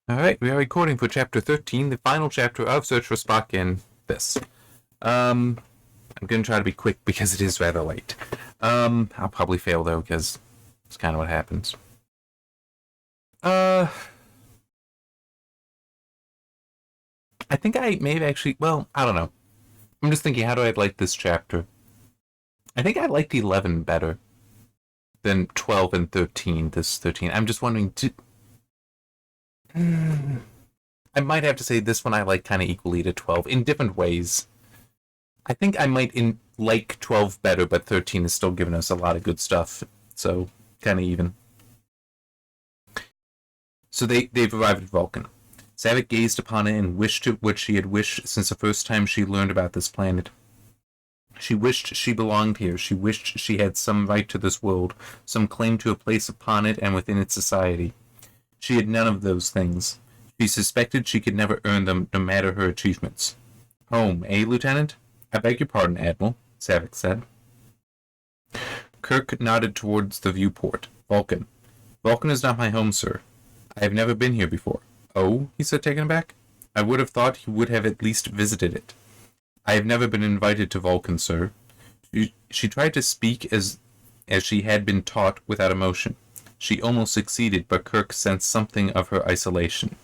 Alright, we are recording for Chapter 13, the final chapter of Search for Spock in this. I'm gonna try to be quick because it is rather late. I'll probably fail though, because it's kind of what happens. I think I may have actually, well, I don't know. I'm just thinking, how do I like this chapter? I think I liked 11 better than 12 and 13, this 13. I'm just wondering, I might have to say this one I like kind of equally to 12 in different ways. I think I might like 12 better, but 13 is still giving us a lot of good stuff. So, kind of even. So they've arrived at Vulcan. Savick gazed upon it and wished what she had wished since the first time she learned about this planet. She wished she belonged here. She wished she had some right to this world, some claim to a place upon it and within its society. She had none of those things. She suspected she could never earn them, no matter her achievements. Home, eh, Lieutenant? I beg your pardon, Admiral, Savick said. Kirk nodded towards the viewport. Vulcan. Vulcan is not my home, sir. I have never been here before. Oh, he said, taken aback. I would have thought he would have at least visited it. I have never been invited to Vulcan, sir. She tried to speak as she had been taught without emotion. She almost succeeded, but Kirk sensed something of her isolation.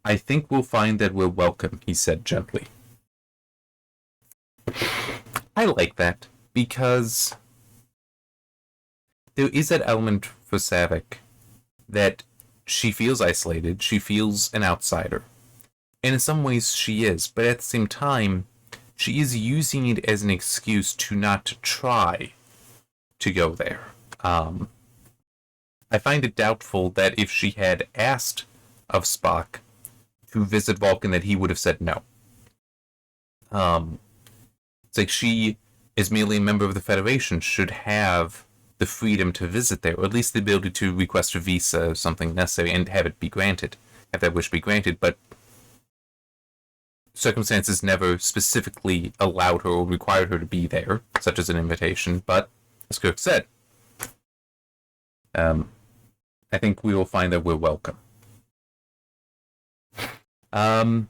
I think we'll find that we're welcome, he said gently. I like that, because there is that element for Savick that she feels isolated, she feels an outsider. And in some ways she is, but at the same time, she is using it as an excuse to not try to go there. I find it doubtful that if she had asked of Spock to visit Vulcan, that he would have said no. It's like she, as merely a member of the Federation, should have the freedom to visit there, or at least the ability to request a visa or something necessary and have it be granted, have that wish be granted, but circumstances never specifically allowed her or required her to be there, such as an invitation, but, as Kirk said, I think we will find that we're welcome. So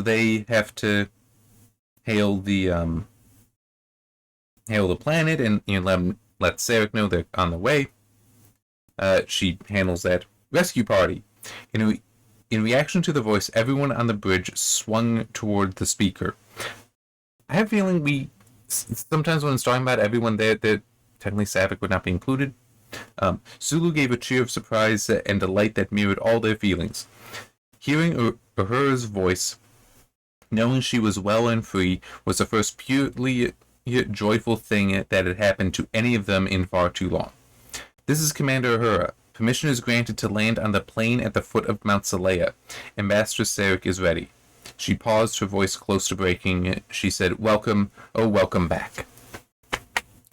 they have to hail the planet and let Sarek know they're on the way. She handles that rescue party. In reaction to the voice, everyone on the bridge swung toward the speaker. I have a feeling sometimes when it's talking about everyone there, technically Savick would not be included. Sulu gave a cheer of surprise and delight that mirrored all their feelings. Hearing Uhura's voice, knowing she was well and free, was the first purely joyful thing that had happened to any of them in far too long. This is Commander Uhura. Permission is granted to land on the plain at the foot of Mount Saleya. Ambassador Sarek is ready. She paused, her voice close to breaking. She said, welcome, oh, welcome back.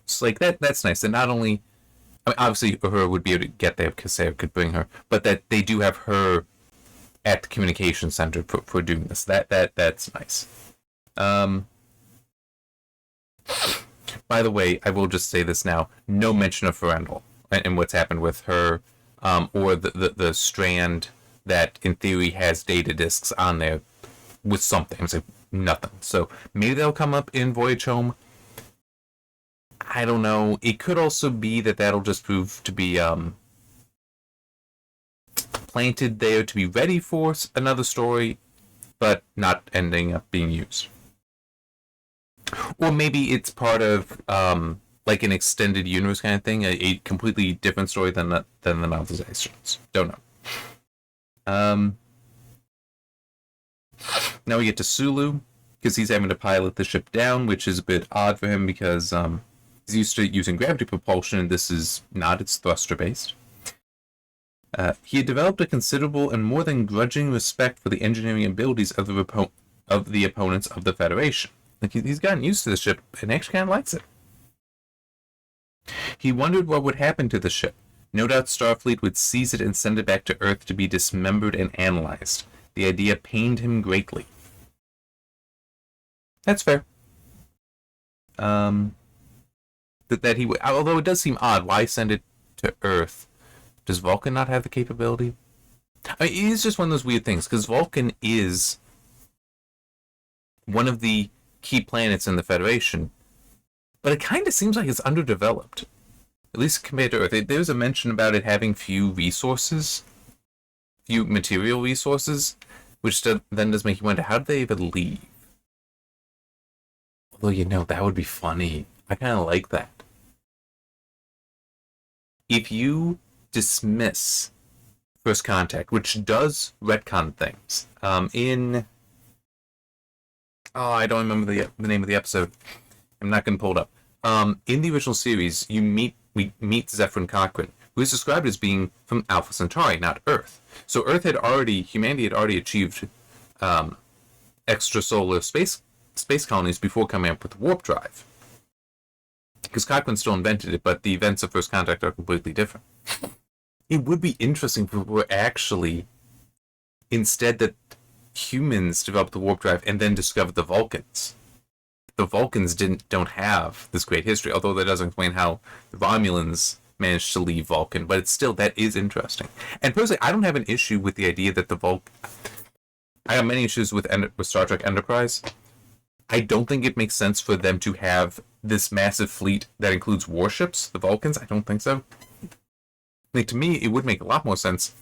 It's like, that's nice. And not only, I mean, obviously Uhura would be able to get there because Sarek could bring her, but that they do have her at the communication center for doing this. That's nice. By the way, I will just say this now. No mention of Ferendal and what's happened with her, or the strand that in theory has data disks on there with something. It's like nothing. So maybe they'll come up in Voyage Home. I don't know. It could also be that that'll just prove to be planted there to be ready for another story, but not ending up being used. Or maybe it's part of like an extended universe kind of thing, a completely different story than the novelizations. Don't know. Now we get to Sulu, because he's having to pilot the ship down, which is a bit odd for him because he's used to using gravity propulsion, and this is not, it's thruster based. He had developed a considerable and more than grudging respect for the engineering abilities of the opponents of the Federation. Like he's gotten used to the ship and actually kind of likes it. He wondered what would happen to the ship. No doubt Starfleet would seize it and send it back to Earth to be dismembered and analyzed. The idea pained him greatly. That's fair. That he would, although it does seem odd, why send it to Earth? Does Vulcan not have the capability? I mean, it is just one of those weird things, because Vulcan is one of the key planets in the Federation, but it kind of seems like it's underdeveloped, at least compared to Earth. There's a mention about it having few material resources, which then does make you wonder, how did they even leave? Although, that would be funny. I kind of like that. If you dismiss First Contact, which does retcon things, I don't remember the name of the episode. I'm not going to pull it up. In the original series, we meet Zephyr Cochrane, who is described as being from Alpha Centauri, not Earth. So humanity had already achieved extrasolar space colonies before coming up with the warp drive. Because Cochrane still invented it, but the events of First Contact are completely different. It would be interesting if it were actually, instead, that humans developed the warp drive and then discovered the Vulcans. The Vulcans don't have this great history, although that doesn't explain how the Romulans managed to leave Vulcan, but that is interesting. And personally, I don't have an issue with the idea that I have many issues with Star Trek Enterprise. I don't think it makes sense for them to have this massive fleet that includes warships, the Vulcans. I don't think so. To me, it would make a lot more sense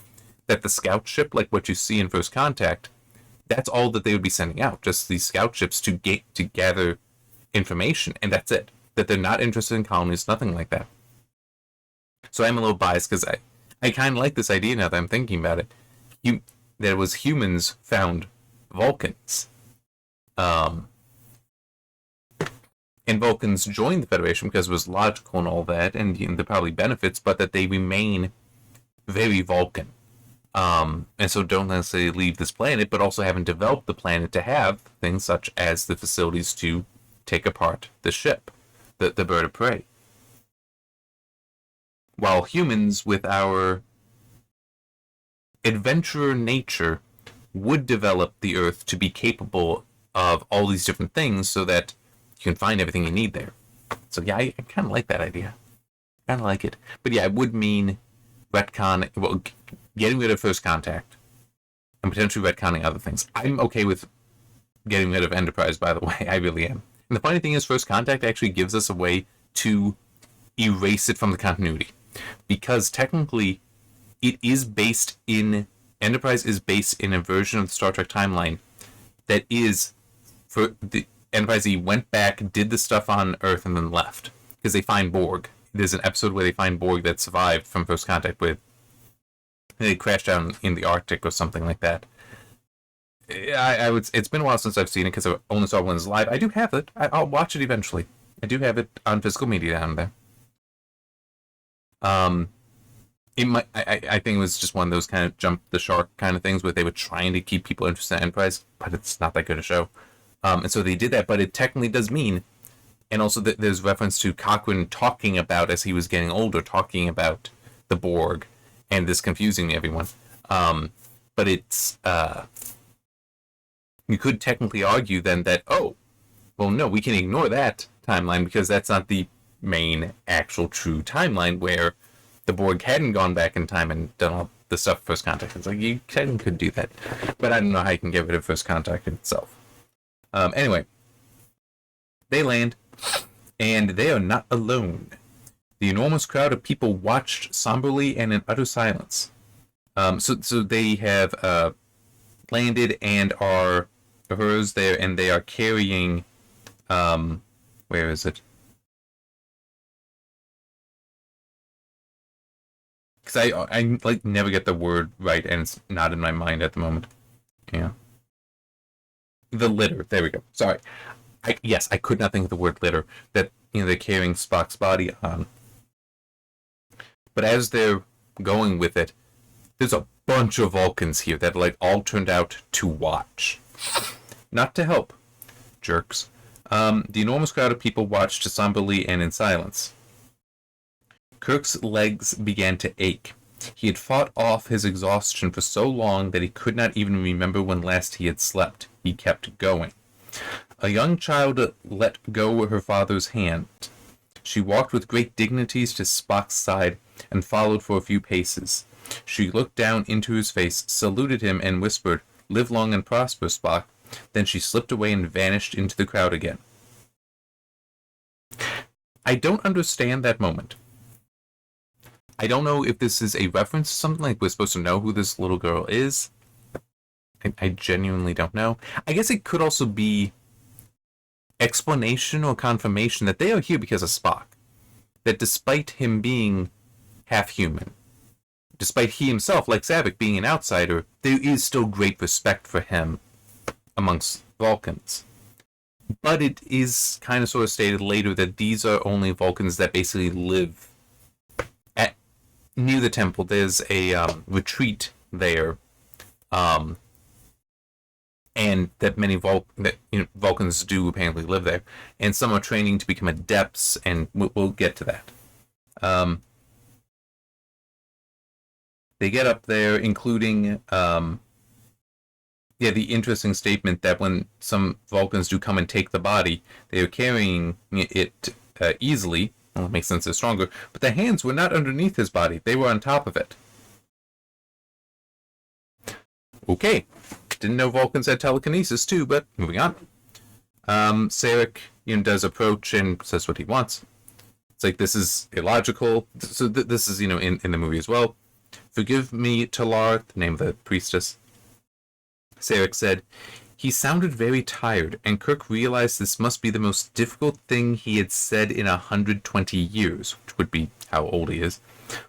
that the scout ship, like what you see in First Contact, that's all that they would be sending out, just these scout ships to gather information, and that's it. That they're not interested in colonies, nothing like that. So I'm a little biased because I kind of like this idea now that I'm thinking about it. That it was humans found Vulcans. And Vulcans joined the Federation because it was logical and all that, and there are probably benefits, but that they remain very Vulcan. And so don't necessarily leave this planet, but also haven't developed the planet to have things such as the facilities to take apart the ship, the bird of prey. While humans, with our adventurer nature, would develop the Earth to be capable of all these different things so that you can find everything you need there. So yeah, I kind of like that idea. Kind of like it. But yeah, it would mean getting rid of First Contact and potentially retconning other things. I'm okay with getting rid of Enterprise, by the way. I really am. And the funny thing is, First Contact actually gives us a way to erase it from the continuity. Because technically, Enterprise is based in a version of the Star Trek timeline that is, for the Enterprise went back, did the stuff on Earth, and then left. Because they find Borg. There's an episode where they find Borg that survived from First Contact with... They crashed down in the Arctic or something like that. It's been a while since I've seen it because I only saw it when it was live. I do have it. I'll watch it eventually. I do have it on physical media down there. I think it was just one of those kind of jump the shark kind of things where they were trying to keep people interested in Enterprise, but it's not that good a show. And so they did that, but it technically does mean, and also there's reference to Cochrane talking about, as he was getting older, talking about the Borg, and this confusing everyone. But it's, you could technically argue then that, no, we can ignore that timeline because that's not the main actual true timeline where the Borg hadn't gone back in time and done all the stuff First Contact. It's like, you technically could do that, but I don't know how you can get rid of First Contact itself. Anyway, they land, and they are not alone. The enormous crowd of people watched somberly and in utter silence. So they have landed and are hers there, and they are carrying. Where is it? Because I like never get the word right, and it's not in my mind at the moment. Yeah. The litter. There we go. Sorry. I could not think of the word litter. That they're carrying Spock's body on. But as they're going with it, there's a bunch of Vulcans here that all turned out to watch, not to help. Jerks. The enormous crowd of people watched somberly and in silence. Kirk's legs began to ache. He had fought off his exhaustion for so long that he could not even remember when last he had slept. He kept going. A young child let go her father's hand. She walked with great dignity to Spock's side and followed for a few paces. She looked down into his face, saluted him, and whispered, "Live long and prosper, Spock." Then she slipped away and vanished into the crowd again. I don't understand that moment. I don't know if this is a reference to something, like we're supposed to know who this little girl is. I genuinely don't know. I guess it could also be explanation or confirmation that they are here because of Spock. That despite him being half human, despite he himself, like Saavik, being an outsider, there is still great respect for him amongst Vulcans. But it is kind of sort of stated later that these are only Vulcans that basically live at near the temple. There's a retreat there, and that many Vulcans do apparently live there, and some are training to become adepts, and we'll get to that. They get up there, including the interesting statement that when some Vulcans do come and take the body, they are carrying it easily. Well, it makes sense they're stronger, but the hands were not underneath his body; they were on top of it. Okay. Didn't know Vulcans had telekinesis too, but moving on. Sarek, does approach and says what he wants. It's like, this is illogical. So this is, in the movie as well. "Forgive me, Talar," the name of the priestess. Sarek said, he sounded very tired, and Kirk realized this must be the most difficult thing he had said in 120 years, which would be how old he is.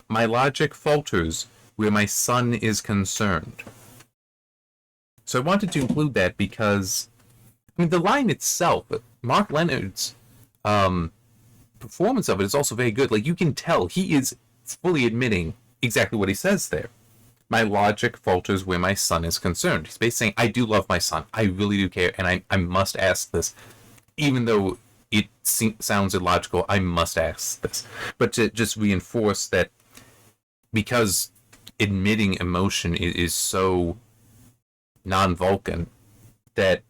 "My logic falters where my son is concerned." So I wanted to include that because, the line itself, Mark Leonard's performance of it is also very good. Like, you can tell he is fully admitting exactly what he says there. "My logic falters where my son is concerned." He's basically saying, I do love my son. I really do care, and I must ask this. Even though it sounds illogical, I must ask this. But to just reinforce that, because admitting emotion is so non-Vulcan, that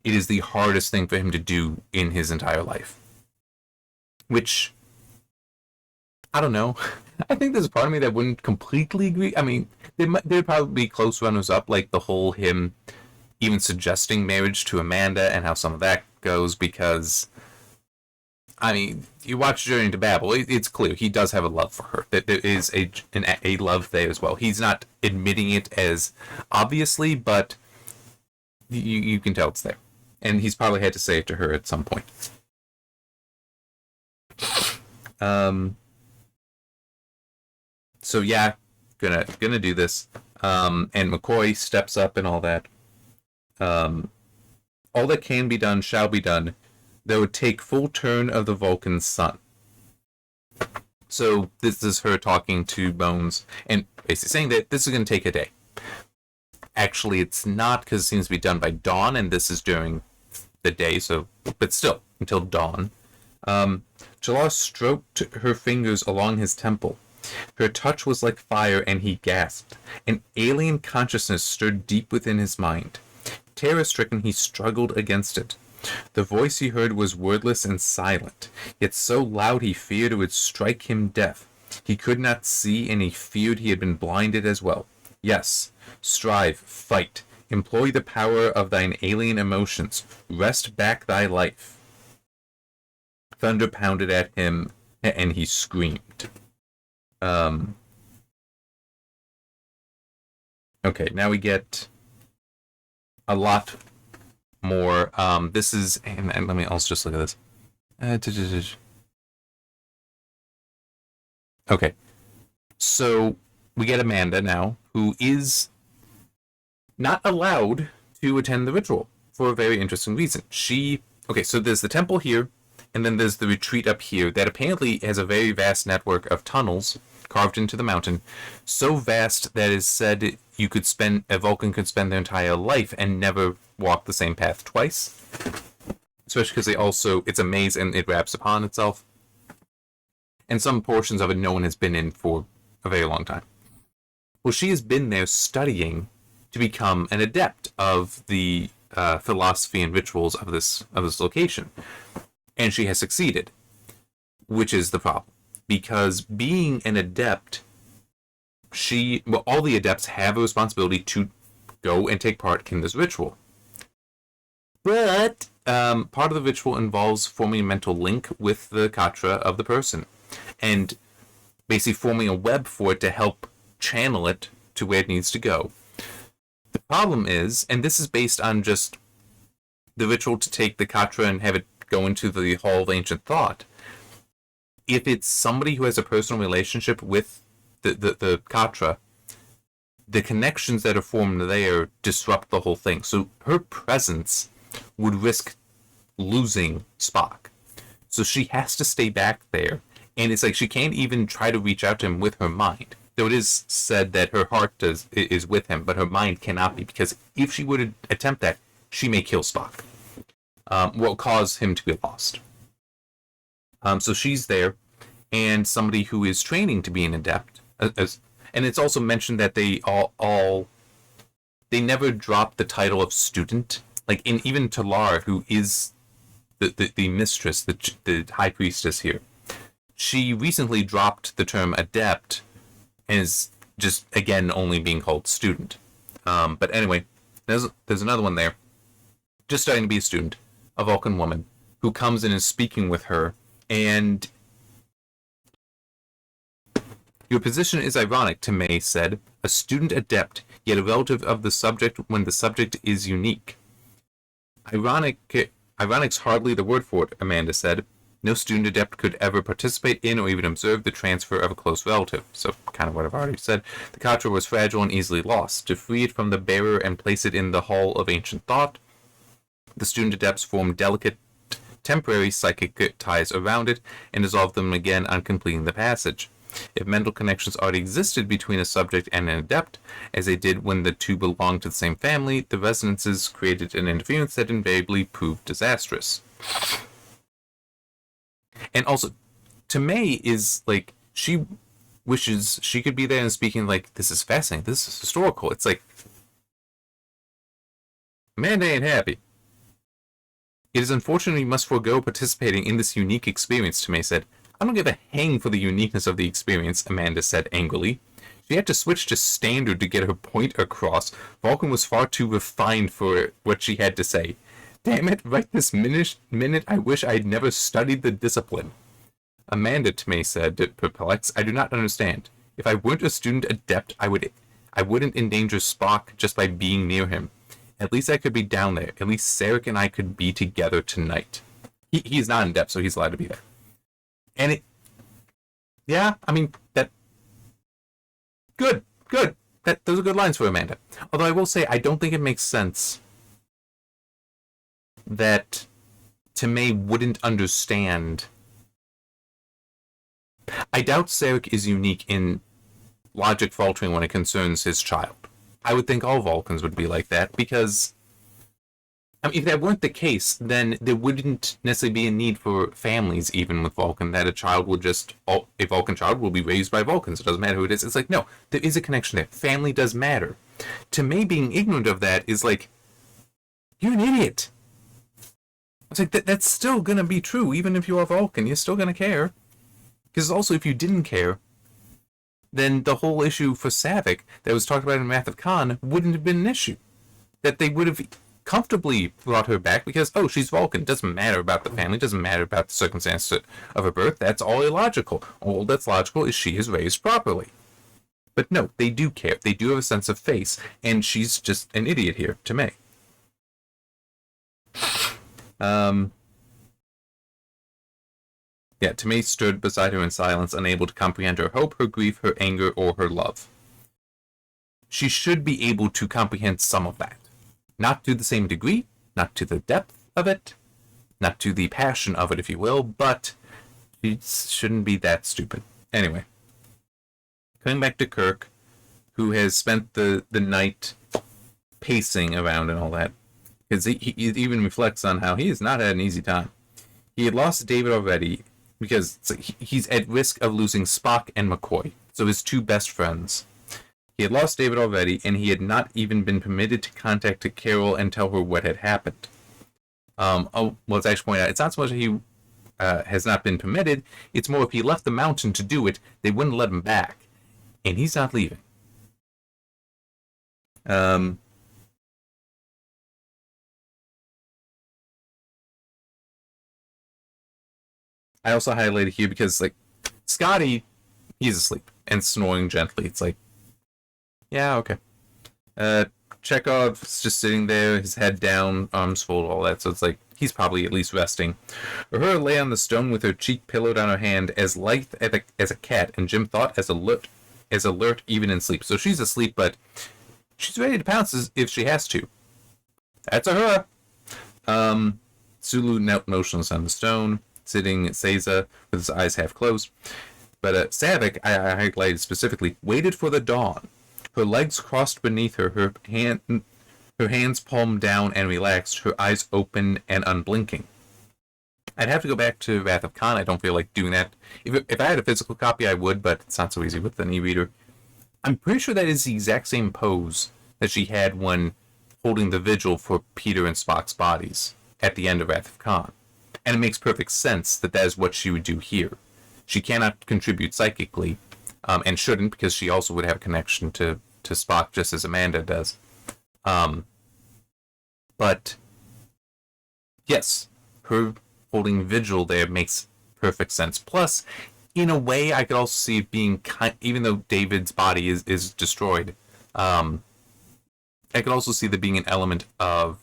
it is the hardest thing for him to do in his entire life. Which, I don't know. I think there's a part of me that wouldn't completely agree. There'd probably be close runners-up, like the whole him even suggesting marriage to Amanda and how some of that goes, because, you watch Journey to Babel, it's clear he does have a love for her. That there is a love there as well. He's not admitting it as obviously, but you can tell it's there. And he's probably had to say it to her at some point. So yeah, gonna do this. And McCoy steps up and all that. "All that can be done shall be done. That would take full turn of the Vulcan sun." So this is her talking to Bones and basically saying that this is going to take a day. Actually, it's not, because it seems to be done by dawn, and this is during the day, but still, until dawn. Jalar stroked her fingers along his temple. Her touch was like fire, and he gasped. An alien consciousness stirred deep within his mind. Terror-stricken, he struggled against it. The voice he heard was wordless and silent, yet so loud he feared it would strike him deaf. He could not see, and he feared he had been blinded as well. "Yes, strive, fight, employ the power of thine alien emotions, wrest back thy life." Thunder pounded at him, and he screamed. Okay, now we get a lot more. This is, and let me also just look at this. Okay, so we get Amanda now, who is not allowed to attend the ritual for a very interesting reason. So there's the temple here, and then there's the retreat up here that apparently has a very vast network of tunnels carved into the mountain, so vast that it is said a Vulcan could spend their entire life and never walk the same path twice. Especially because it's a maze and it wraps upon itself. And some portions of it no one has been in for a very long time. Well, she has been there studying to become an adept of the philosophy and rituals of this location. And she has succeeded, which is the problem. Because being an adept all the adepts have a responsibility to go and take part in this ritual. But part of the ritual involves forming a mental link with the katra of the person, and basically forming a web for it to help channel it to where it needs to go. The problem is, and this is based on just the ritual to take the katra and have it go into the Hall of Ancient Thought, if it's somebody who has a personal relationship with the katra, the connections that are formed there disrupt the whole thing. So her presence would risk losing Spock. So she has to stay back there. And it's like she can't even try to reach out to him with her mind. Though it is said that her heart is with him, but her mind cannot be, because if she would attempt that, she may kill Spock. Will cause him to be lost. So she's there, and somebody who is training to be an adept. And it's also mentioned that they they never drop the title of student. Like even Talar, who is the mistress, the high priestess here, she recently dropped the term adept and is just again only being called student. But anyway, there's another one there, just starting to be a student, a Vulcan woman who comes in and is speaking with her, and your position is ironic, Tomei said. A student adept, yet a relative of the subject when the subject is unique. Ironic's hardly the word for it, Amanda said. No student adept could ever participate in or even observe the transfer of a close relative. So, kind of what I've already said. The katra was fragile and easily lost. To free it from the bearer and place it in the Hall of Ancient Thought, the student adepts formed delicate, temporary psychic ties around it and dissolved them again on completing the passage. If mental connections already existed between a subject and an adept, as they did when the two belonged to the same family, the resonances created an interference that invariably proved disastrous. And also, Tomei is like, she wishes she could be there and speaking like, this is fascinating, this is historical. It's like, Amanda ain't happy. It is unfortunate you must forego participating in this unique experience, Tomei said. I don't give a hang for the uniqueness of the experience, Amanda said angrily. She had to switch to standard to get her point across. Vulcan was far too refined for what she had to say. Damn it, right this minute I wish I had never studied the discipline. Amanda, Tomei said, perplexed, I do not understand. If I weren't a student adept, I wouldn't endanger Spock just by being near him. At least I could be down there. At least Sarek and I could be together tonight. He's not an adept, so he's allowed to be there. And good. Those are good lines for Amanda. Although I will say, I don't think it makes sense that Tomei wouldn't understand. I doubt Sarek is unique in logic faltering when it concerns his child. I would think all Vulcans would be like that, because if that weren't the case, then there wouldn't necessarily be a need for families, even with Vulcan, that a Vulcan child will be raised by Vulcans. It doesn't matter who it is. It's like, no, there is a connection there. Family does matter. Tomei being ignorant of that is like, you're an idiot. It's like, that's still going to be true, even if you are Vulcan. You're still going to care. Because also, if you didn't care, then the whole issue for Saavik that was talked about in Wrath of Khan wouldn't have been an issue. That they would have comfortably brought her back because, oh, she's Vulcan. Doesn't matter about the family. Doesn't matter about the circumstances of her birth. That's all illogical. All that's logical is she is raised properly. But no, they do care. They do have a sense of face. And she's just an idiot here, to me. Tomei stood beside her in silence, unable to comprehend her hope, her grief, her anger, or her love. She should be able to comprehend some of that. Not to the same degree, not to the depth of it, not to the passion of it, if you will, but she shouldn't be that stupid. Anyway, coming back to Kirk, who has spent the night pacing around and all that, because he even reflects on how he has not had an easy time. He had lost David already, because he's at risk of losing Spock and McCoy, so his two best friends. He had lost David already, and he had not even been permitted to contact Carol and tell her what had happened. Let's actually point out, it's not so much that he has not been permitted, it's more if he left the mountain to do it, they wouldn't let him back. and he's not leaving. I also highlighted here because, like, Scotty, he's asleep and snoring gently. It's like, yeah, okay. Chekhov's just sitting there, his head down, arms folded, all that. So it's like, he's probably at least resting. Uhura lay on the stone with her cheek pillowed on her hand, as lithe as a cat, and Jim thought as alert even in sleep. So she's asleep, but she's ready to pounce if she has to. That's Uhura. Sulu knelt motionless on the stone, sitting Seiza with his eyes half closed. But Saavik, I highlighted specifically, waited for the dawn. Her legs crossed beneath her, her hands palmed down and relaxed, her eyes open and unblinking. I'd have to go back to Wrath of Khan. I don't feel like doing that. If I had a physical copy, I would, but it's not so easy with an e-reader. I'm pretty sure that is the exact same pose that she had when holding the vigil for Peter and Spock's bodies at the end of Wrath of Khan. And it makes perfect sense that that is what she would do here. She cannot contribute psychically, and shouldn't, because she also would have a connection to Spock, just as Amanda does. But yes, her holding vigil there makes perfect sense. Plus, in a way, I could also see it being even though David's body is destroyed, I could also see there being an element of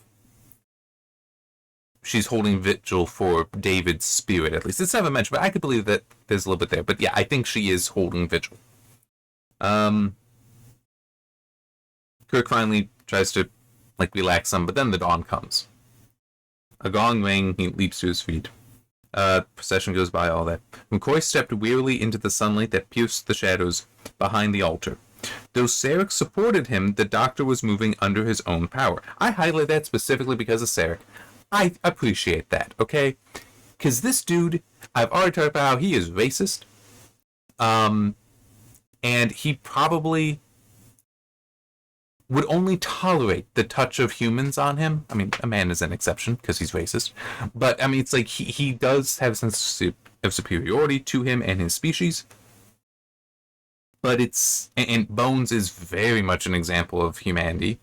she's holding vigil for David's spirit, at least. It's never mentioned, but I could believe that there's a little bit there. But yeah, I think she is holding vigil. Kirk finally tries to, like, relax some, but then the dawn comes. A gong rang, he leaps to his feet. Procession goes by, all that. McCoy stepped wearily into the sunlight that pierced the shadows behind the altar. Though Sarek supported him, the Doctor was moving under his own power. I highlight that specifically because of Sarek. I appreciate that, okay? Because this dude, I've already talked about how he is racist. And he probably would only tolerate the touch of humans on him. I mean, a man is an exception because he's racist. But, I mean, it's like he does have a sense of superiority to him and his species. But it's... And Bones is very much an example of humanity.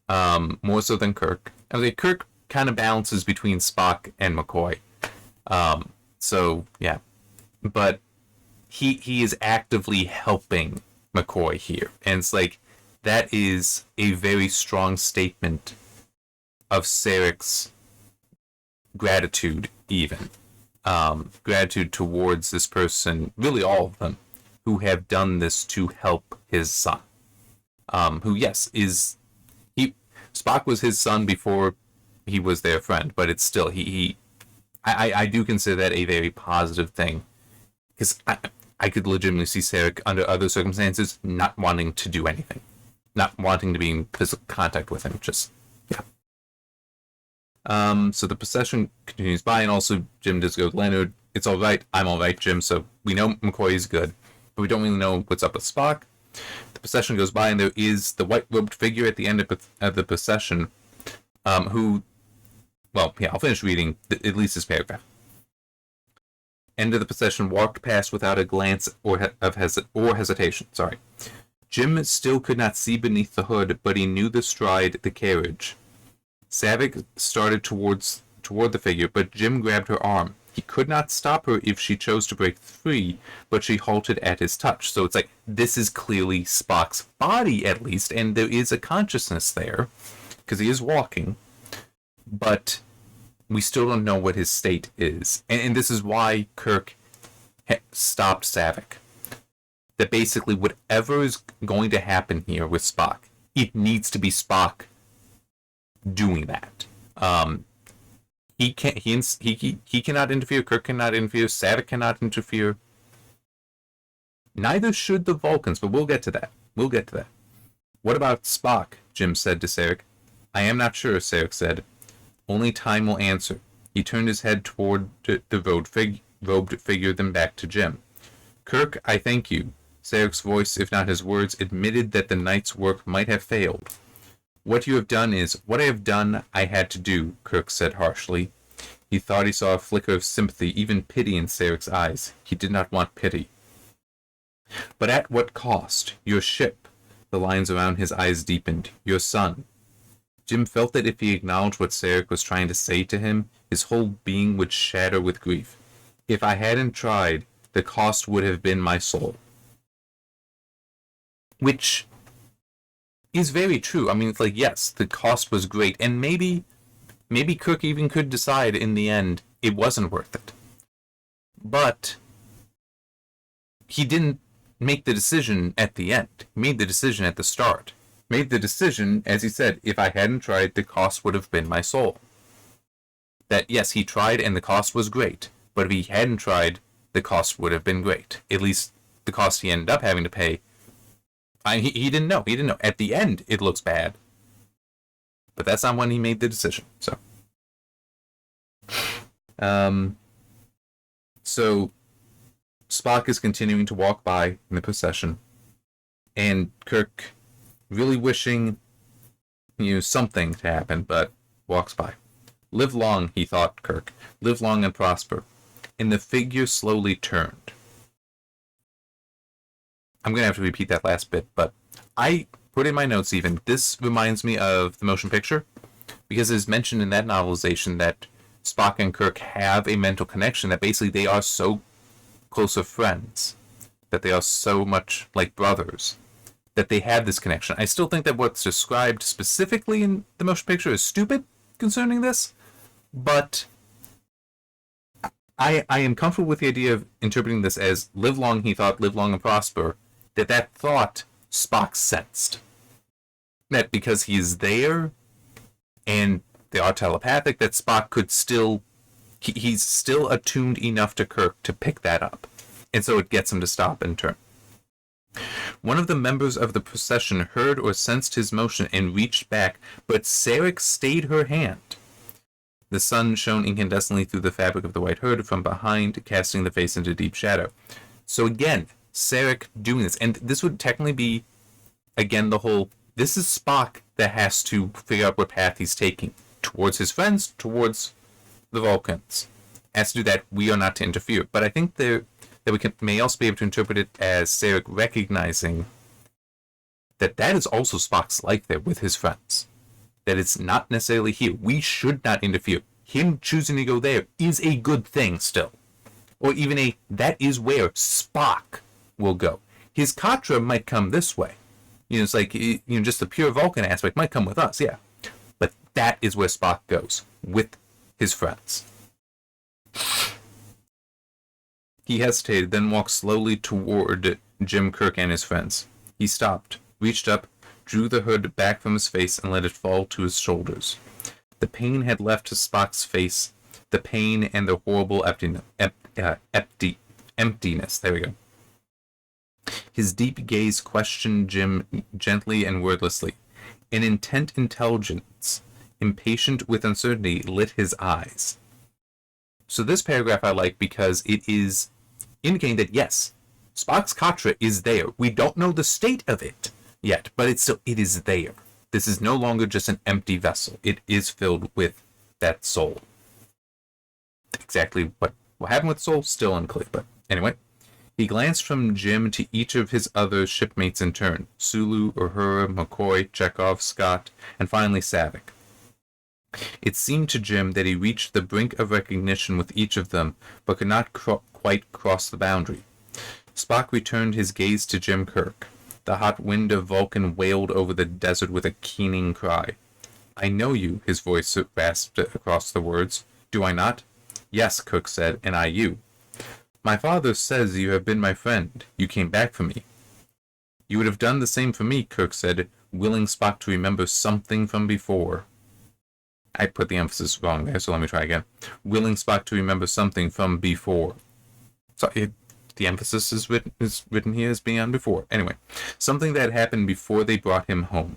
More so than Kirk. I mean, Kirk kind of balances between Spock and McCoy. So, yeah. But he is actively helping McCoy here. And it's like, that is a very strong statement of Sarek's gratitude, even. Gratitude towards this person, really all of them, who have done this to help his son. Who, yes, Spock was his son before he was their friend, but it's still, I do consider that a very positive thing. Because I could legitimately see Sarek, under other circumstances, not wanting to do anything. Not wanting to be in physical contact with him. Just, yeah. So the procession continues by, and also Jim does go to Leonard. It's all right. I'm all right, Jim. So we know McCoy is good, but we don't really know what's up with Spock. The procession goes by, and there is the white-robed figure at the end of the procession, who, well, yeah, I'll finish reading at least this paragraph. End of the procession walked past without a glance or hesitation. Sorry. Jim still could not see beneath the hood, but he knew the stride, the carriage. Saavik started toward the figure, but Jim grabbed her arm. He could not stop her if she chose to break free, but she halted at his touch. So it's like, this is clearly Spock's body, at least, and there is a consciousness there, because he is walking, but we still don't know what his state is. And this is why Kirk stopped Saavik. That basically whatever is going to happen here with Spock, it needs to be Spock doing that. He cannot interfere. Kirk cannot interfere. Saavik cannot interfere. Neither should the Vulcans, but we'll get to that. What about Spock? Jim said to Sarek. I am not sure, Sarek said. Only time will answer. He turned his head toward the robed figure, then back to Jim. Kirk, I thank you. Sarek's voice, if not his words, admitted that the night's work might have failed. What you have done is, what I have done, I had to do, Kirk said harshly. He thought he saw a flicker of sympathy, even pity in Sarek's eyes. He did not want pity. But at what cost? Your ship. The lines around his eyes deepened. Your son. Jim felt that if he acknowledged what Sarek was trying to say to him, his whole being would shatter with grief. If I hadn't tried, the cost would have been my soul. Which is very true. I mean, it's like, yes, the cost was great, and maybe Kirk even could decide in the end it wasn't worth it. But he didn't make the decision at the end. He made the decision at the start. Made the decision, as he said, if I hadn't tried, the cost would have been my soul. That, yes, he tried and the cost was great, but if he hadn't tried, the cost would have been great. At least the cost he ended up having to pay. He didn't know. He didn't know. At the end, it looks bad. But that's not when he made the decision. So Spock is continuing to walk by in the procession, and Kirk, really wishing, something to happen, but walks by. Live long, he thought, Kirk. Live long and prosper. And the figure slowly turned. I'm going to have to repeat that last bit, but I put in my notes even, this reminds me of the motion picture, because it's mentioned in that novelization that Spock and Kirk have a mental connection, that basically they are so close of friends, that they are so much like brothers, that they have this connection. I still think that what's described specifically in the motion picture is stupid concerning this, but I am comfortable with the idea of interpreting this as live long, he thought, live long and prosper, that thought Spock sensed. That because he is there, and they are telepathic, that Spock could still, he's still attuned enough to Kirk to pick that up. And so it gets him to stop and turn. One of the members of the procession heard or sensed his motion and reached back, but Sarek stayed her hand. The sun shone incandescently through the fabric of the white hood from behind, casting the face into deep shadow. So again, Sarek doing this, and this would technically be, again, the whole, this is Spock that has to figure out what path he's taking, towards his friends, towards the Vulcans. Has to do that, we are not to interfere. But I think that we may also be able to interpret it as Sarek recognizing that is also Spock's life there with his friends. That it's not necessarily here. We should not interfere. Him choosing to go there is a good thing still. Or even that is where Spock will go. His Katra might come this way. It's like, just the pure Vulcan aspect might come with us, yeah. But that is where Spock goes, with his friends. He hesitated, then walked slowly toward Jim, Kirk, and his friends. He stopped, reached up, drew the hood back from his face, and let it fall to his shoulders. The pain had left his Spock's face, the pain and the horrible emptiness. There we go. His deep gaze questioned Jim gently and wordlessly. An intent intelligence, impatient with uncertainty, lit his eyes. So this paragraph I like because it is indicating that, yes, Spock's Katra is there. We don't know the state of it yet, but it is there. This is no longer just an empty vessel. It is filled with that soul. Exactly what happened with the soul, still unclear, but anyway. He glanced from Jim to each of his other shipmates in turn, Sulu, Uhura, McCoy, Chekhov, Scott, and finally Savick. It seemed to Jim that he reached the brink of recognition with each of them, but could not quite cross the boundary. Spock returned his gaze to Jim Kirk. The hot wind of Vulcan wailed over the desert with a keening cry. I know you, his voice rasped across the words. Do I not? Yes, Kirk said, and I you. My father says you have been my friend. You came back for me. You would have done the same for me, Kirk said, willing Spock to remember something from before. I put the emphasis wrong there, so let me try again. Willing Spock to remember something from before. So the emphasis is written here as being on before. Anyway, something that happened before they brought him home.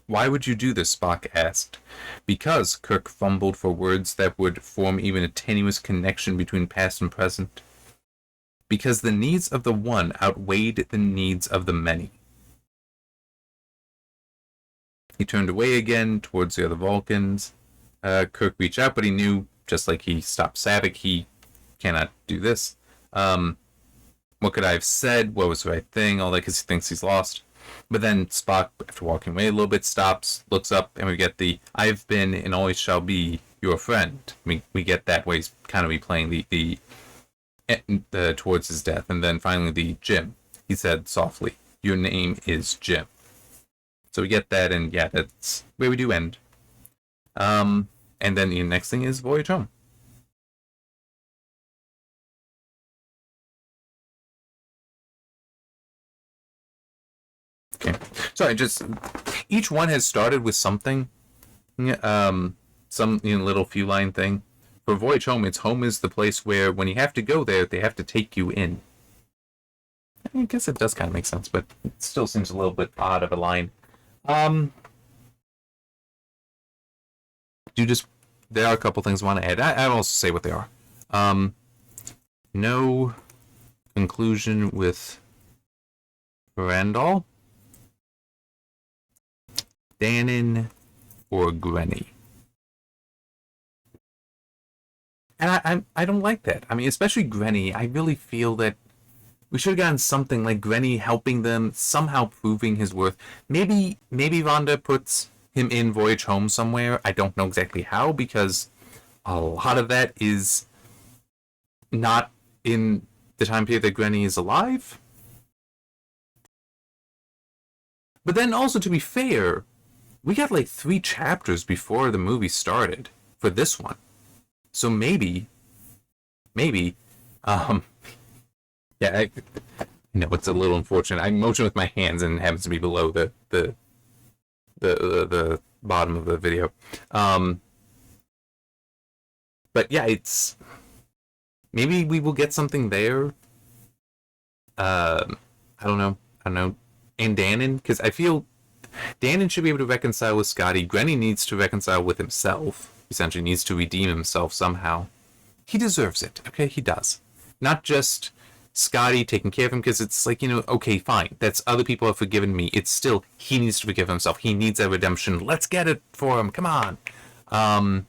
Why would you do this? Spock asked. Because, Kirk fumbled for words that would form even a tenuous connection between past and present. Because the needs of the one outweighed the needs of the many. He turned away again towards the other Vulcans. Kirk reached out, but he knew, just like he stopped Savick, he cannot do this. what could I have said? What was the right thing? All that because he thinks he's lost. But then Spock, after walking away a little bit, stops, looks up, and we get the "I've been and always shall be your friend." We get that way he's kind of replaying the towards his death, and then finally the Jim. He said softly, "Your name is Jim." So we get that, and yeah, that's where we do end. And then the next thing is Voyage Home. Okay, sorry. Just each one has started with something, some little few line thing. For Voyage Home, it's home is the place where when you have to go there, they have to take you in. I guess it does kind of make sense, but it still seems a little bit odd of a line. There are a couple things I want to add. I'll also say what they are. No conclusion with Randall, Dannon, or Grenny. And I don't like that. I mean, especially Grenny. I really feel that we should have gotten something like Grenny helping them, somehow proving his worth. Maybe Vonda puts him in Voyage Home somewhere. I don't know exactly how, because a lot of that is not in the time period that Grenny is alive. But then also, to be fair, we got like 3 chapters before the movie started for this one. So maybe, yeah, I know it's a little unfortunate. I motion with my hands and it happens to be below the bottom of the video. But yeah, it's maybe we will get something there. I don't know. And Dannon, because I feel Dannon should be able to reconcile with Scotty. Grenny needs to reconcile with himself. Essentially, needs to redeem himself somehow. He deserves it. Okay, he does. Not just Scotty taking care of him, because it's like, okay, fine. That's other people have forgiven me. It's still, he needs to forgive himself. He needs that redemption. Let's get it for him. Come on. I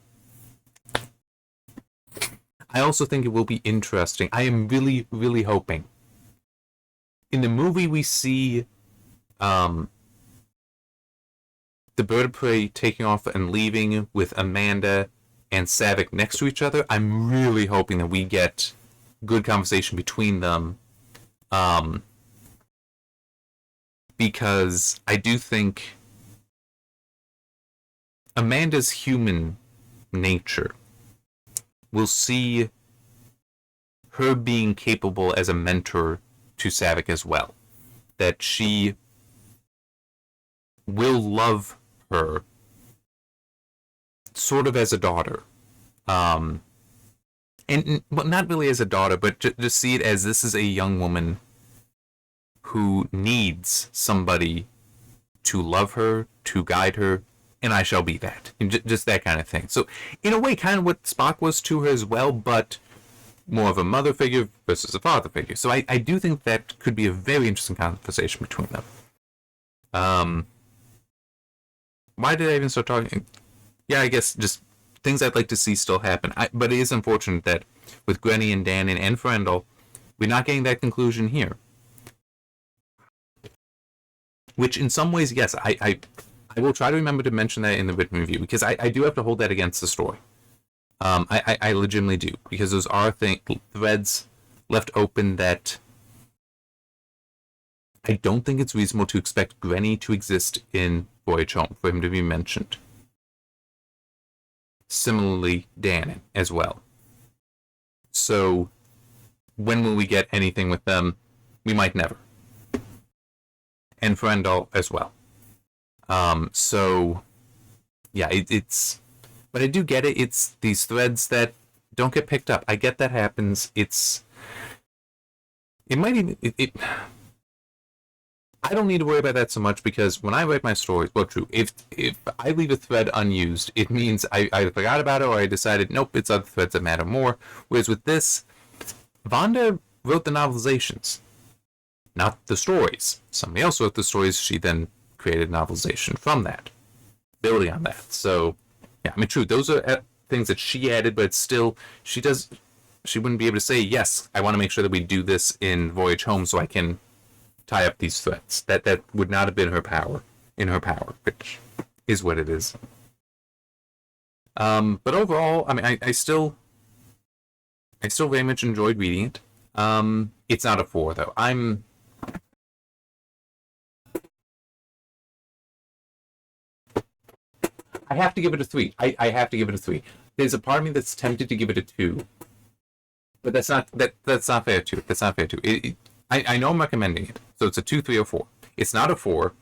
also think it will be interesting. I am really, really hoping. In the movie, we see the bird of prey taking off and leaving with Amanda and Saavik next to each other. I'm really hoping that we get good conversation between them, because I do think Amanda's human nature will see her being capable as a mentor to Saavik as well. That she will love her sort of as a daughter. But not really as a daughter, but just see it as this is a young woman who needs somebody to love her, to guide her, and I shall be that. Just that kind of thing. So, in a way, kind of what Spock was to her as well, but more of a mother figure versus a father figure. So I do think that could be a very interesting conversation between them. Why did I even start talking? Yeah, I guess just things I'd like to see still happen. But it is unfortunate that with Grenny and Dannon and Frendel, we're not getting that conclusion here. Which in some ways, yes, I will try to remember to mention that in the written review, because I do have to hold that against the story. I legitimately do, because those are threads left open that I don't think it's reasonable to expect Grenny to exist in Voyage Home, for him to be mentioned. Similarly, Dannon as well. So, when will we get anything with them? We might never. And Frendel as well. So, yeah, it's... But I do get it. It's these threads that don't get picked up. I get that happens. It might even... I don't need to worry about that so much, because when I write my stories, well, true, if I leave a thread unused, it means I either forgot about it or I decided, nope, it's other threads that matter more. Whereas with this, Vonda wrote the novelizations, not the stories. Somebody else wrote the stories. She then created novelization from that, building on that. So, yeah, I mean, true, those are things that she added, but still, she does... she wouldn't be able to say, yes, I want to make sure that we do this in Voyage Home so I can tie up these threats. That would not have been in her power, which is what it is. But overall, I mean, I still very much enjoyed reading it. It's not a 4 though. I have to give it a 3. I have to give it a 3. There's a part of me that's tempted to give it a 2, but that's not fair too. That's not fair too. I know I'm recommending it, so it's a 2, 3, or 4. It's not a 4.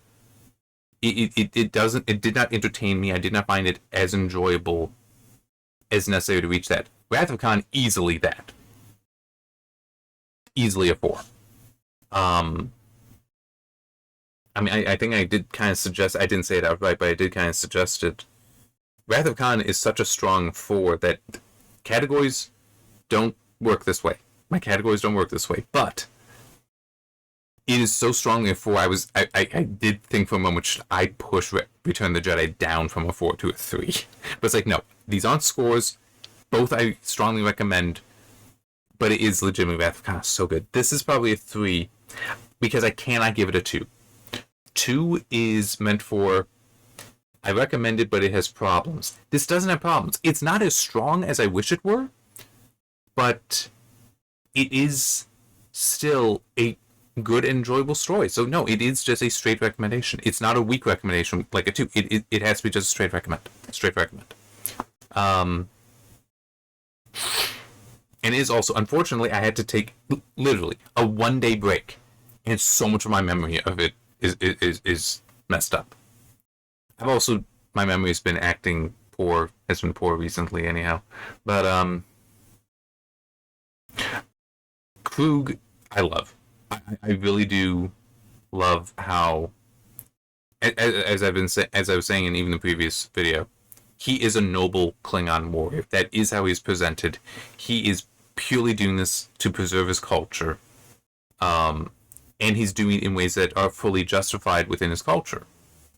It did not entertain me. I did not find it as enjoyable as necessary to reach that. Wrath of Khan, easily that. Easily a 4. I mean, I think I did kind of suggest, I didn't say it outright, but I did kind of suggest it. Wrath of Khan is such a strong 4 that categories don't work this way. My categories don't work this way, but it is so strongly a 4. I did think for a moment, should I push Return of the Jedi down from a 4 to a 3? But it's like, no, these aren't scores. Both I strongly recommend, but it is legitimately Wrath of Khan. So good. This is probably a 3 because I cannot give it a 2. 2 is meant for, I recommend it, but it has problems. This doesn't have problems. It's not as strong as I wish it were, but it is still a good, enjoyable story. So no, it is just a straight recommendation. It's not a weak recommendation like a 2. It has to be just a straight recommend. Straight recommend. And it is also, unfortunately, I had to take literally a 1-day break, and so much of my memory of it is messed up. I've also, my memory has been poor recently anyhow. But Krug, I love. I really do love how, as I was saying in even the previous video, he is a noble Klingon warrior. That is how he's presented. He is purely doing this to preserve his culture. And he's doing it in ways that are fully justified within his culture.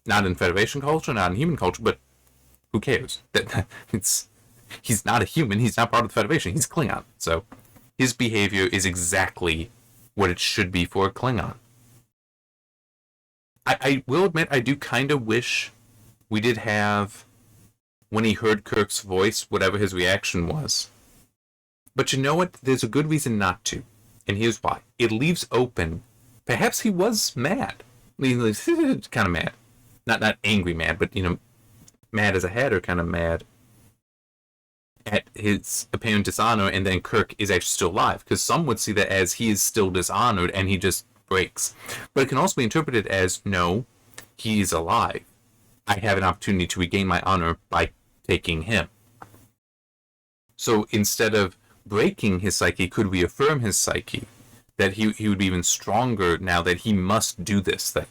Not in Federation culture, not in human culture, but who cares? He's not a human, he's not part of the Federation, he's Klingon. So his behavior is exactly what it should be for a Klingon. I will admit, I do kind of wish we did have, when he heard Kirk's voice, whatever his reaction was. But you know what? There's a good reason not to. And here's why. It leaves open, perhaps he was mad. Kind of mad. Not angry mad, but, mad as a hatter kind of mad at his apparent dishonor, and then Kirk is actually still alive. Because some would see that as he is still dishonored and he just breaks. But it can also be interpreted as, no, he is alive. I have an opportunity to regain my honor by taking him. So instead of breaking his psyche, could reaffirm his psyche, that he would be even stronger now that he must do this thing.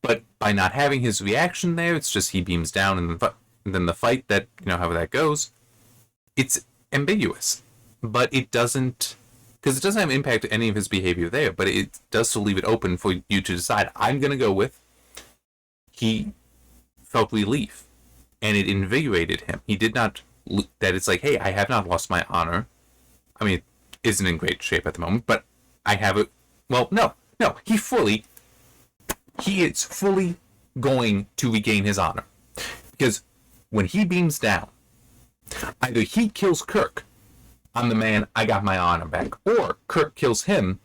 But by not having his reaction there, it's just he beams down, and then the fight, that, however that goes, it's ambiguous. But it doesn't, because it doesn't have impact to any of his behavior there, but it does still leave it open for you to decide. I'm going to go with, he felt relief, and it invigorated him. He did not, that it's like, hey, I have not lost my honor. I mean, it isn't in great shape at the moment, but I have it. Well, no, he is fully going to regain his honor. Because when he beams down, either he kills Kirk, I'm the man, I got my honor back, or Kirk kills him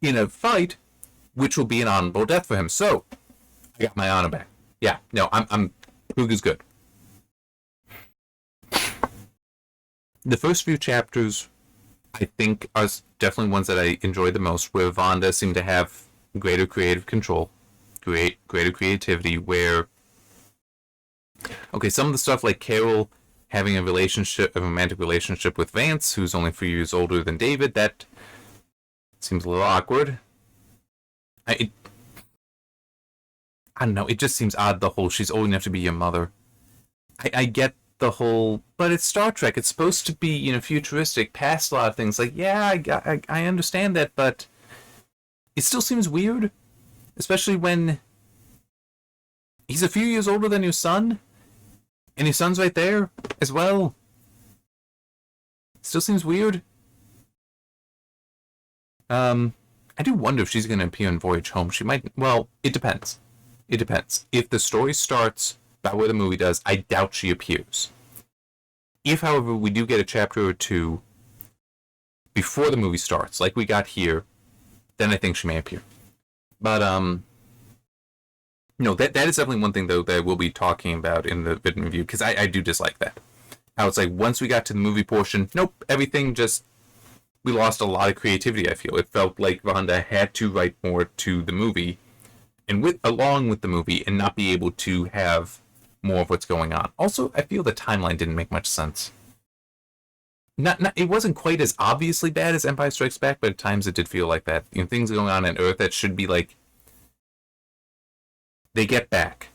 in a fight, which will be an honorable death for him. So, I got my honor back. Yeah, no, Krug is good. The first few chapters, I think, are definitely ones that I enjoyed the most, where Vonda seemed to have greater creative control, greater creativity, where, okay, some of the stuff like Carol having a romantic relationship with Vance, who's only 3 years older than David, that seems a little awkward. I don't know, it just seems odd, the whole, she's old enough to be your mother. I get the whole, but it's Star Trek, it's supposed to be, futuristic, past a lot of things. Like, yeah, I understand that, but it still seems weird, especially when he's a few years older than your son, and your son's right there as well. Still seems weird. I do wonder if she's going to appear in Voyage Home. She might. Well, it depends. It depends. If the story starts about where the movie does, I doubt she appears. If, however, we do get a chapter or two before the movie starts, like we got here, then I think she may appear. But no, that is definitely one thing though that we'll be talking about in the written review, because I do dislike that. How it's like once we got to the movie portion, nope, everything just, we lost a lot of creativity. I feel it felt like Vonda had to write more to the movie, and along with the movie, and not be able to have more of what's going on. Also, I feel the timeline didn't make much sense. Not it wasn't quite as obviously bad as Empire Strikes Back, but at times it did feel like that. You know, things going on Earth that should be like, they get back.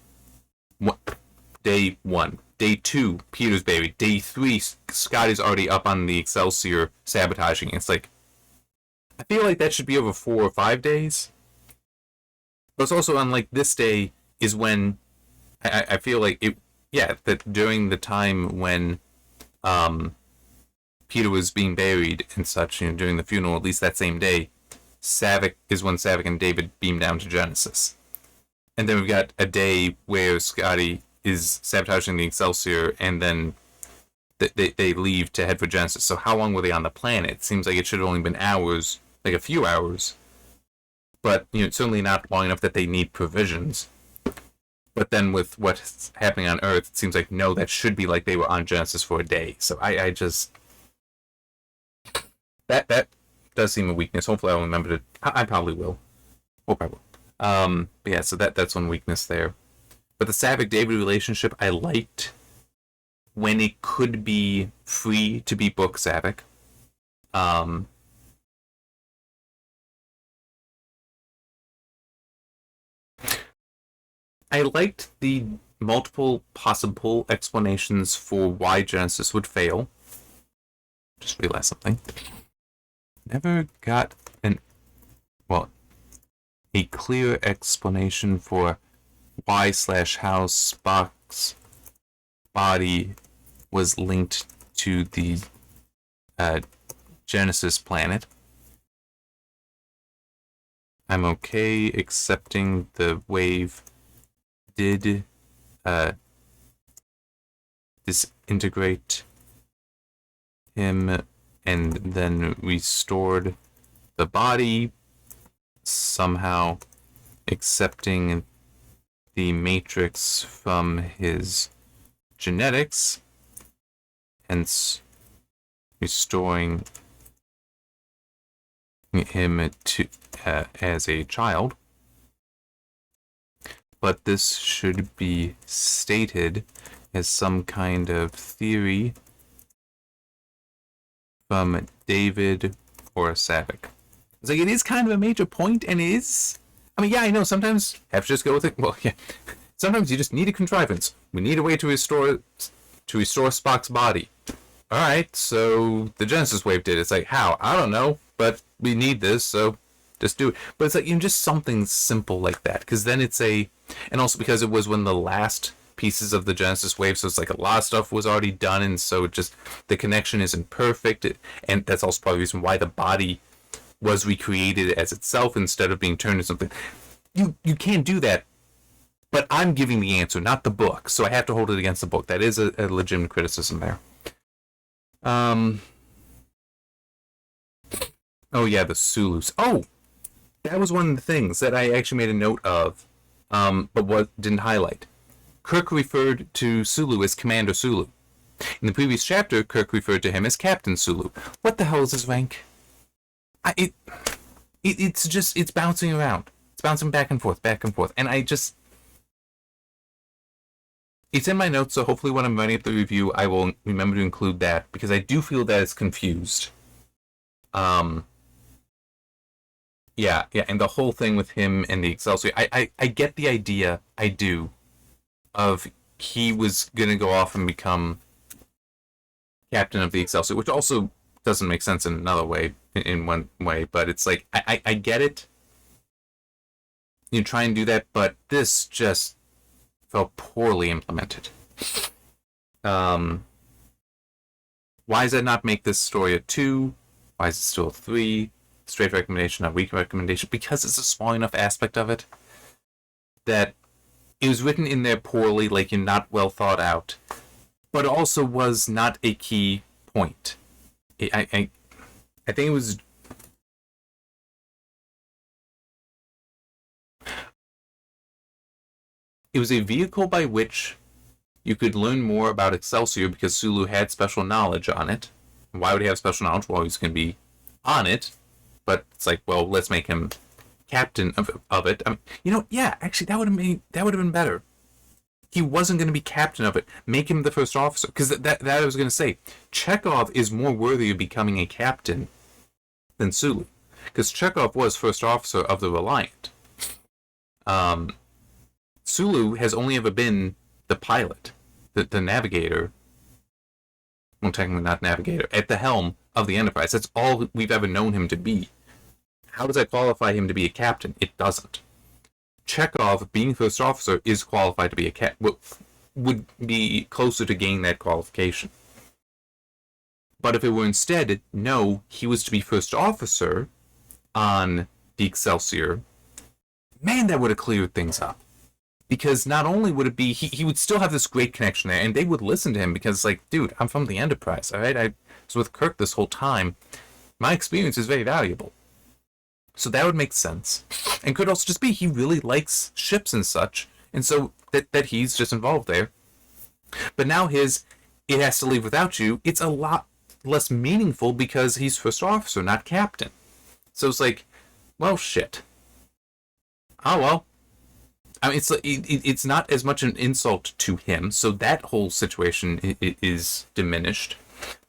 Day 1. Day 2, Peter's buried. Day 3, Scotty's already up on the Excelsior sabotaging. It's like, I feel like that should be over 4 or 5 days. But it's also on like this day is when I feel like it. Yeah, that during the time when Peter was being buried and such, you know, during the funeral, at least that same day, Saavik is when Saavik and David beam down to Genesis. And then we've got a day where Scotty is sabotaging the Excelsior, and then they leave to head for Genesis. So how long were they on the planet? It seems like it should have only been hours, like a few hours. But, you know, it's certainly not long enough that they need provisions. But then with what's happening on Earth, it seems like, no, that should be like they were on Genesis for a day. So I just... That does seem a weakness. Hopefully I'll remember to... I probably will. Hope I will. But yeah, so that's one weakness there. But the Saavik-David relationship, I liked when it could be free to be book Saavik. I liked the multiple possible explanations for why Genesis would fail. Just realized something. Never got a clear explanation for why/how Spock's body was linked to the Genesis planet. I'm okay accepting the wave did disintegrate him and then restored the body, somehow accepting the matrix from his genetics, hence restoring him to as a child. But this should be stated as some kind of theory from David or Saavik. It's like, it is kind of a major point, and it is... I mean, yeah, I know, sometimes have to just go with it. Well, yeah. Sometimes you just need a contrivance. We need a way to restore Spock's body. Alright, so the Genesis wave did. It's like, how? I don't know, but we need this, so just do it. But it's like, you know, just something simple like that. Because then it's a... And also because it was when the last pieces of the Genesis wave, so it's like a lot of stuff was already done, and so just the connection isn't perfect. And that's also probably the reason why the body was recreated as itself instead of being turned into something. You can't do that, but I'm giving the answer, not the book, so I have to hold it against the book. That is a legitimate criticism there. Oh yeah, the Sulus. Oh, that was one of the things that I actually made a note of, but what didn't highlight. Kirk referred to Sulu as Commander Sulu. In the previous chapter, Kirk referred to him as Captain Sulu. What the hell is his rank? It's bouncing around. It's bouncing back and forth. And I just... It's in my notes, so hopefully when I'm writing up the review, I will remember to include that, because I do feel that it's confused. Yeah, and the whole thing with him and the Excelsior, I get the idea, I do, of he was gonna go off and become captain of the Excelsior, which also doesn't make sense in another way, in one way, but it's like, I get it. You try and do that, but this just felt poorly implemented. While Why does that not make this story a 2? Why is it still a 3? Straight recommendation, not weak recommendation. Because it's a small enough aspect of it that it was written in there poorly, like you're not well thought out, but also was not a key point. I think it was. It was a vehicle by which you could learn more about Excelsior because Sulu had special knowledge on it. Why would he have special knowledge? Well, he's going to be on it. But it's like, well, let's make him captain of it. Yeah, actually, that would have been better. He wasn't going to be captain of it. Make him the first officer. Because that I was going to say. Chekhov is more worthy of becoming a captain than Sulu. Because Chekhov was first officer of the Reliant. Sulu has only ever been the pilot, the navigator. Well, technically not navigator. At the helm of the Enterprise. That's all we've ever known him to be. How does that qualify him to be a captain? It doesn't. Chekhov, being first officer, is qualified to be a captain. Would be closer to gaining that qualification. But if it were instead, no, he was to be first officer on the Excelsior, man, that would have cleared things up. Because not only would it be, he would still have this great connection there, and they would listen to him because, like, dude, I'm from the Enterprise, alright? I was with Kirk this whole time. My experience is very valuable. So that would make sense. And could also just be he really likes ships and such, and so that he's just involved there. But now it has to leave without you, it's a lot less meaningful because he's first officer, not captain. So it's like, well, shit. Oh, well. I mean, it's not as much an insult to him, so that whole situation is diminished.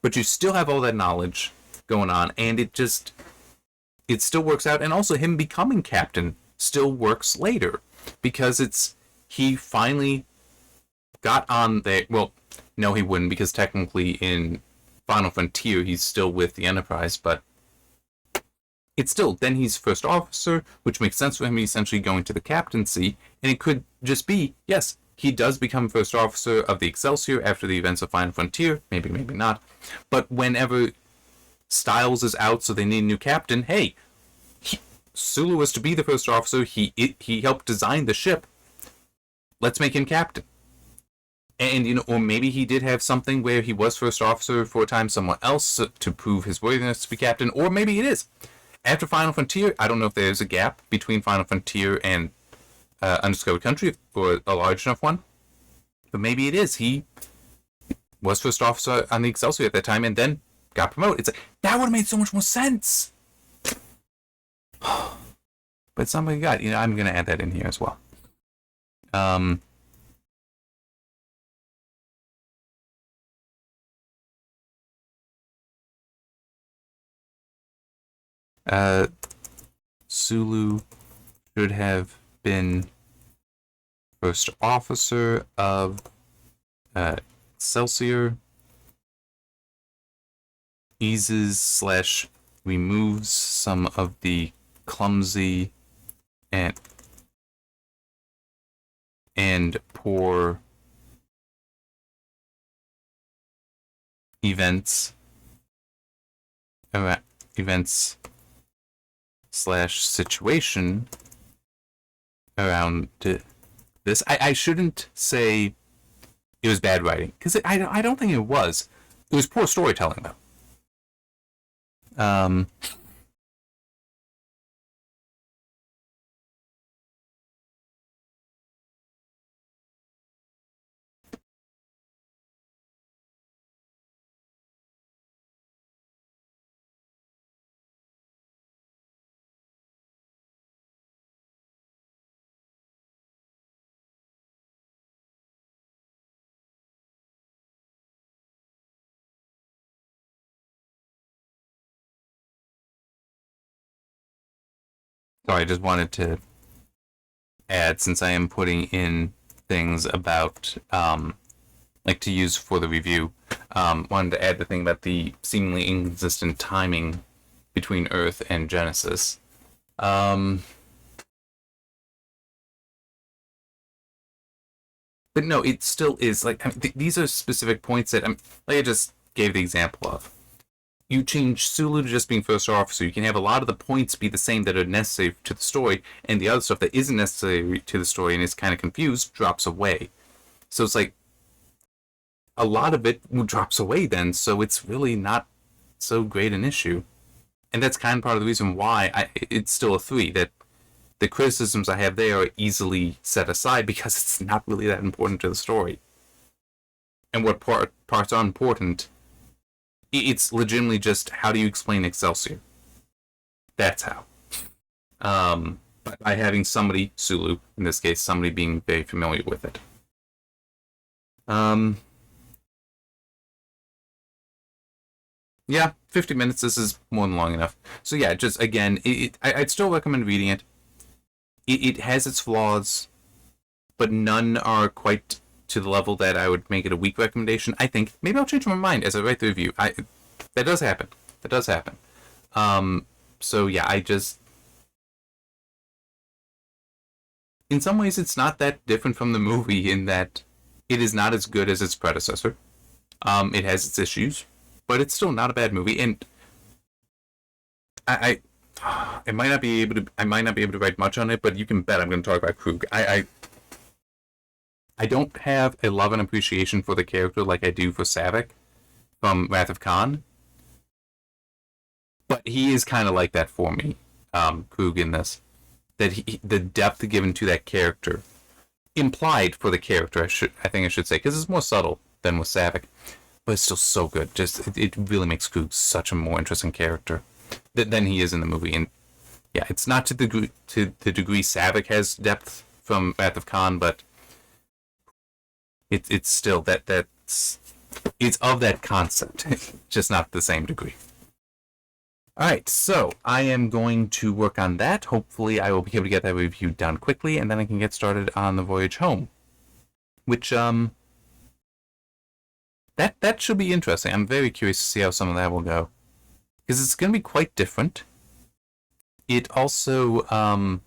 But you still have all that knowledge going on, and it still works out. And also, him becoming captain still works later because he finally got on there. Well, no, he wouldn't, because technically in Final Frontier he's still with the Enterprise, but it's still, then he's first officer, which makes sense for him essentially going to the captaincy, and it could just be, yes, he does become first officer of the Excelsior after the events of Final Frontier, maybe not, but whenever Styles is out so they need a new captain, hey, Sulu was to be the first officer, he helped design the ship, let's make him captain. And, or maybe he did have something where he was first officer for a time somewhere else to prove his worthiness to be captain, or maybe it is. After Final Frontier, I don't know if there's a gap between Final Frontier and Undiscovered Country, or a large enough one. But maybe it is. He was first officer on the Excelsior at that time and then got promoted. It's like, that would have made so much more sense. But somebody got, I'm going to add that in here as well. Sulu should have been first officer of Excelsior. Eases / removes some of the clumsy and poor events / situation around this. I shouldn't say it was bad writing, because I don't think it was. It was poor storytelling, though. So I just wanted to add, since I am putting in things about, like to use for the review, wanted to add the thing about the seemingly inconsistent timing between Earth and Genesis. But no, it still is, like, these are specific points that, like I just gave the example of. You change Sulu to just being first officer, you can have a lot of the points be the same that are necessary to the story, and the other stuff that isn't necessary to the story and is kind of confused drops away. So it's like a lot of it drops away then, so it's really not so great an issue. And that's kind of part of the reason why it's still a 3, that the criticisms I have there are easily set aside because it's not really that important to the story. And what parts are important, it's legitimately just how do you explain Excelsior? That's how. By having somebody, Sulu, in this case, somebody being very familiar with it. Yeah, 50 minutes, this is more than long enough. So yeah, just, again, I'd still recommend reading it. It has its flaws, but none are quite to the level that I would make it a weak recommendation. I think maybe I'll change my mind as I write the review. That does happen. So yeah, in some ways it's not that different from the movie in that it is not as good as its predecessor. It has its issues, but it's still not a bad movie. And I might not be able to write much on it, but you can bet I'm going to talk about Krug. I don't have a love and appreciation for the character like I do for Saavik from Wrath of Khan, but he is kind of like that for me, Krug, in this. That the depth given to that character, implied for the character, I think I should say, because it's more subtle than with Saavik, but it's still so good. Just it really makes Krug such a more interesting character than he is in the movie. And yeah, it's not to the degree Saavik has depth from Wrath of Khan, but it's still that's it's of that concept, just not the same degree. Alright, so I am going to work on that. Hopefully I will be able to get that review done quickly, and then I can get started on the voyage home. Which, that should be interesting. I'm very curious to see how some of that will go. Because it's going to be quite different. It also, I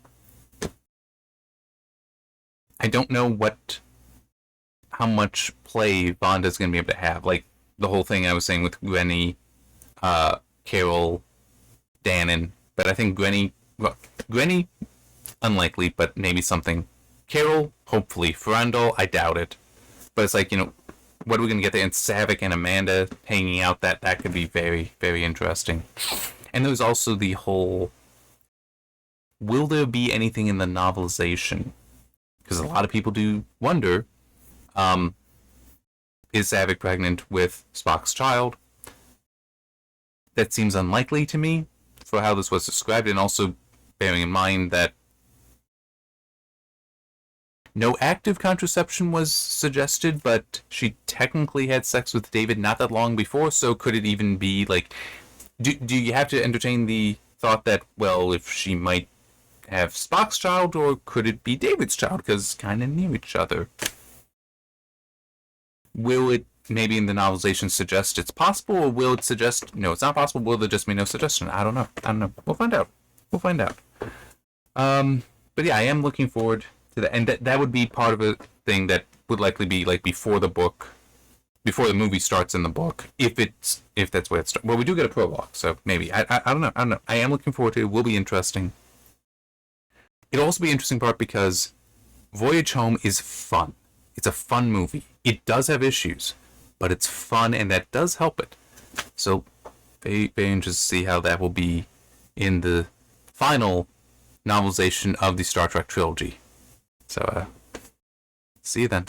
don't know how much play Vonda's going to be able to have. Like, the whole thing I was saying with Gwenny, Carol, Dannon, but I think Gwenny, unlikely, but maybe something. Carol, hopefully. Ferrandel, I doubt it. But it's like, what are we going to get there? And Saavik and Amanda hanging out, that could be very, very interesting. And there's also the whole, will there be anything in the novelization? Because a lot of people do wonder, is Saavik pregnant with Spock's child? That seems unlikely to me for how this was described, and also bearing in mind that no active contraception was suggested, but she technically had sex with David not that long before, so could it even be like, do you have to entertain the thought that, well, if she might have Spock's child, or could it be David's child, because kind of near each other? Will it maybe in the novelization suggest it's possible, or will it suggest no, it's not possible? Will there just be no suggestion? I don't know. We'll find out. But yeah, I am looking forward to that, and that would be part of a thing that would likely be like before the movie starts in the book, if that's where it starts. Well, we do get a prologue, so maybe I don't know. I am looking forward to it. It will be interesting. It'll also be an interesting part because Voyage Home is fun. It's a fun movie. It does have issues, but it's fun, and that does help it. So, very, very interested to see how that will be in the final novelization of the Star Trek trilogy. So, see you then.